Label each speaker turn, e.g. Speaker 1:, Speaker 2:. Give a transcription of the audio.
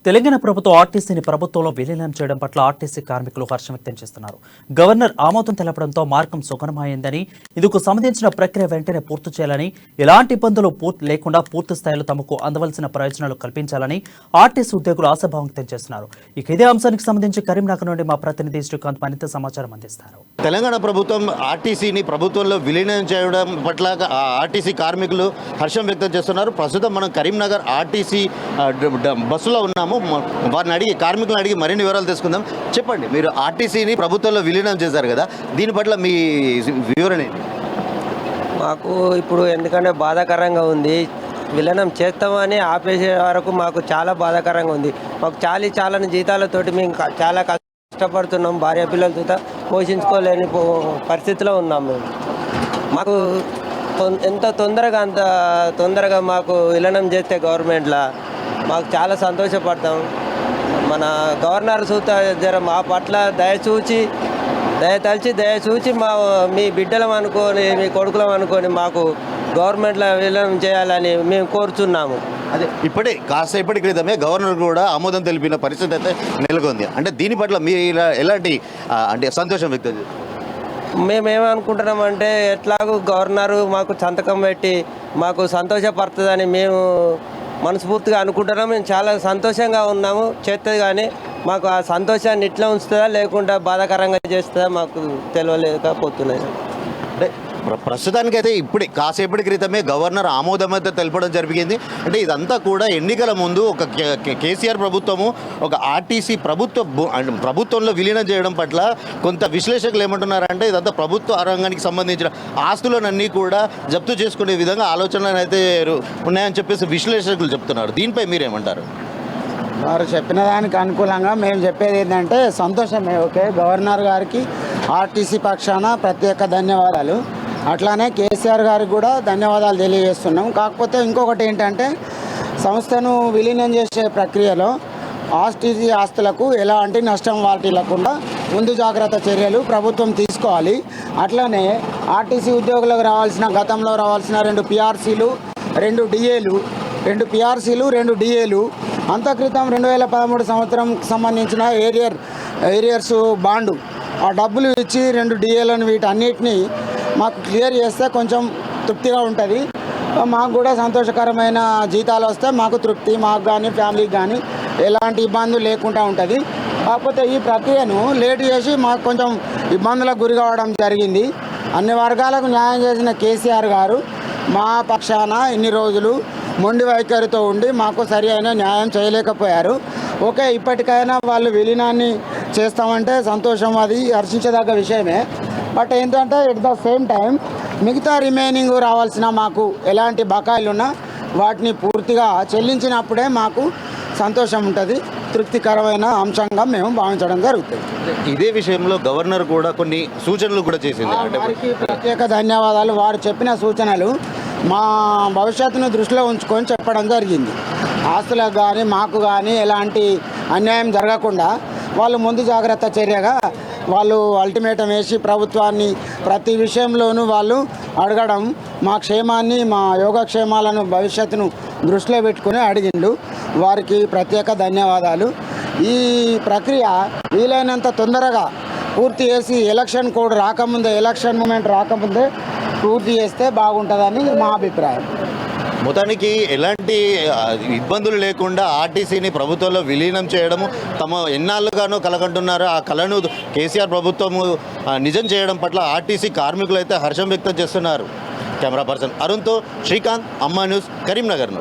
Speaker 1: తెలంగాణ ప్రభుత్వం ఆర్టీసీని ప్రభుత్వంలో విలీనం చేయడం పట్ల ఆర్టీసీ కార్మికులు హర్షం వ్యక్తం చేస్తున్నారు. గవర్నర్ ఆమోదం తెలపడంతో మార్గం సుగమమైందని, ఇందుకు సంబంధించిన ప్రక్రియ వెంటనే పూర్తి చేయాలని, ఎలాంటి ఇబ్బందులు లేకుండా పూర్తి స్థాయిలో తమకు అందవలసిన ప్రయోజనాలు కల్పించాలని ఆర్టీసీ ఉద్యోగులు ఆశాభావం వ్యక్తం చేస్తున్నారు. ఇక ఇదే అంశానికి సంబంధించి కరీంనగర్ నుండి మా ప్రతినిధి శ్రీకాంత్ మరింత సమాచారం అందిస్తారు.
Speaker 2: తెలంగాణ ప్రభుత్వం ఆర్టీసీని ప్రభుత్వంలో విలీనం చేయడం పట్ల ఆర్టీసీ కార్మికులు హర్షం వ్యక్తం చేస్తున్నారు. ప్రస్తుతం మనం కరీంనగర్ ఆర్టీసీ బస్సులో ఉన్నాము. వారిని అడిగి కార్మికులను అడిగి మరిన్ని వివరాలు తెలుసుకుందాం. చెప్పండి, మీరు ఆర్టీసీని ప్రభుత్వంలో విలీనం చేశారు కదా, దీని పట్ల మీ వివరణ ఏంటి?
Speaker 3: మాకు ఇప్పుడు ఎందుకంటే బాధాకరంగా ఉంది. విలీనం చేస్తామని ఆపేసే వరకు మాకు చాలా బాధాకరంగా ఉంది. మాకు చాలని జీతాలతోటి మేము చాలా కష్టపడుతున్నాం. భార్య పిల్లలతో పోషించుకోలేని పరిస్థితిలో ఉన్నాం. మేము మాకు ఎంత తొందరగా మాకు విలీనం చేస్తే గవర్నమెంట్లో మాకు చాలా సంతోషపడతాం. మన గవర్నర్ జర మా పట్ల దయచూచి మీ బిడ్డలం అనుకొని, మీ కొడుకులం అనుకొని మాకు గవర్నమెంట్లో విలీనం చేయాలని మేము కోరుచున్నాము.
Speaker 2: అదే ఇప్పుడే కాసేపటి క్రితమే గవర్నర్ కూడా ఆమోదం తెలిపిన పరిస్థితి అయితే నెలకొంది. అంటే దీని పట్ల మీరు ఎలాంటి సంతోషం వ్యక్తం చేస్తారు?
Speaker 3: మేమేమనుకుంటున్నామంటే, ఎట్లాగూ గవర్నరు మాకు సంతకం పెట్టి మాకు సంతోషపడుతుందని మేము మనస్ఫూర్తిగా అనుకుంటున్నాం. మేము చాలా సంతోషంగా ఉన్నాము. చేస్తుంది కానీ మాకు ఆ సంతోషాన్ని ఇట్లా ఉంచుతుందా లేకుండా బాధాకరంగా చేస్తుందా మాకు తెలియలేకపోతున్నాయి.
Speaker 2: అంటే ప్రస్తుతానికైతే ఇప్పుడే కాసేపటి క్రితమే గవర్నర్ ఆమోదం అయితే తెలపడం జరిగింది. అంటే ఇదంతా కూడా ఎన్నికల ముందు ఒక కేసీఆర్ ప్రభుత్వము ఒక ఆర్టీసీ ప్రభుత్వంలో విలీనం చేయడం పట్ల కొంత విశ్లేషకులు ఏమంటున్నారంటే, ఇదంతా ప్రభుత్వ రంగానికి సంబంధించిన ఆస్తులనన్నీ కూడా జప్తు చేసుకునే విధంగా ఆలోచనలు అయితే ఉన్నాయని చెప్పేసి విశ్లేషకులు చెప్తున్నారు. దీనిపై మీరేమంటారు?
Speaker 4: వారు చెప్పిన దానికి అనుకూలంగా మేము చెప్పేది ఏంటంటే, సంతోషమే. ఓకే, గవర్నర్ గారికి ఆర్టీసీ పక్షాన ప్రత్యేక ధన్యవాదాలు. అట్లానే కేసీఆర్ గారికి కూడా ధన్యవాదాలు తెలియజేస్తున్నాం. కాకపోతే ఇంకొకటి ఏంటంటే, సంస్థను విలీనం చేసే ప్రక్రియలో ఆర్టీసీ ఆస్తులకు ఎలాంటి నష్టం వాటిల్లకుండా ముందు జాగ్రత్త చర్యలు ప్రభుత్వం తీసుకోవాలి. అట్లానే ఆర్టీసీ ఉద్యోగులకు గతంలో రావాల్సిన 2 పిఆర్సీలు 2 డిఏలు 2 పిఆర్సీలు 2 డిఏలు అంతక్రితం 2013 సంవత్సరంకి సంబంధించిన ఏరియర్స్ బాండు ఆ డబ్బులు ఇచ్చి 2 డిఏలను వీటన్నిటినీ మాకు క్లియర్ చేస్తే కొంచెం తృప్తిగా ఉంటుంది. మాకు కూడా సంతోషకరమైన జీతాలు వస్తే మాకు తృప్తి, మాకు కానీ ఫ్యామిలీకి కానీ ఎలాంటి ఇబ్బందులు లేకుండా ఉంటుంది. కాకపోతే ఈ ప్రక్రియను లేట్ చేసి మాకు కొంచెం ఇబ్బందులకు గురి కావడం జరిగింది. అన్ని వర్గాలకు న్యాయం చేసిన కేసీఆర్ గారు మా పక్షాన ఇన్ని రోజులు మొండి వైఖరితో ఉండి మాకు సరి అయిన న్యాయం చేయలేకపోయారు. ఓకే, ఇప్పటికైనా వాళ్ళు విలీనాన్ని చేస్తామంటే సంతోషం, అది హర్షించదగ్గ విషయమే. బట్ ఏంటంటే, ఎట్ ద సేమ్ టైం మిగతా రిమైనింగ్ రావాల్సిన మాకు ఎలాంటి బకాయిలు ఉన్నా వాటిని పూర్తిగా చెల్లించినప్పుడే మాకు సంతోషం ఉంటుంది. తృప్తికరమైన అంశంగా మేము భావించడం జరుగుతుంది.
Speaker 2: ఇదే విషయంలో గవర్నర్ కూడా కొన్ని సూచనలు కూడా చేసింది.
Speaker 4: వారికి ప్రత్యేక ధన్యవాదాలు. వారు చెప్పిన సూచనలు మా భవిష్యత్తును దృష్టిలో ఉంచుకొని చెప్పడం జరిగింది. ఆస్తులకు కానీ మాకు కానీ ఎలాంటి అన్యాయం జరగకుండా వాళ్ళు ముందు జాగ్రత్త చర్యగా వాళ్ళు అల్టిమేటం వేసి ప్రభుత్వాన్ని ప్రతి విషయంలోనూ వాళ్ళు అడగడం, మా క్షేమాన్ని, మా యోగక్షేమాలను, భవిష్యత్తును దృష్టిలో పెట్టుకుని అడిగిండు. వారికి ప్రత్యేక ధన్యవాదాలు. ఈ ప్రక్రియ వీలైనంత తొందరగా పూర్తి చేసి ఎలక్షన్ మూమెంట్ రాకముందే పూర్తి చేస్తే బాగుంటుందని మా అభిప్రాయం.
Speaker 2: మొత్తానికి ఎలాంటి ఇబ్బందులు లేకుండా ఆర్టీసీని ప్రభుత్వంలో విలీనం చేయడము తమ ఎన్నాళ్ళుగానో కలగంటున్నారు. ఆ కళను కేసీఆర్ ప్రభుత్వము నిజం చేయడం పట్ల ఆర్టీసీ కార్మికులు అయితే హర్షం వ్యక్తం చేస్తున్నారు. కెమెరా పర్సన్ అరుణ్తో శ్రీకాంత్, అమ్మా న్యూస్, కరీంనగర్.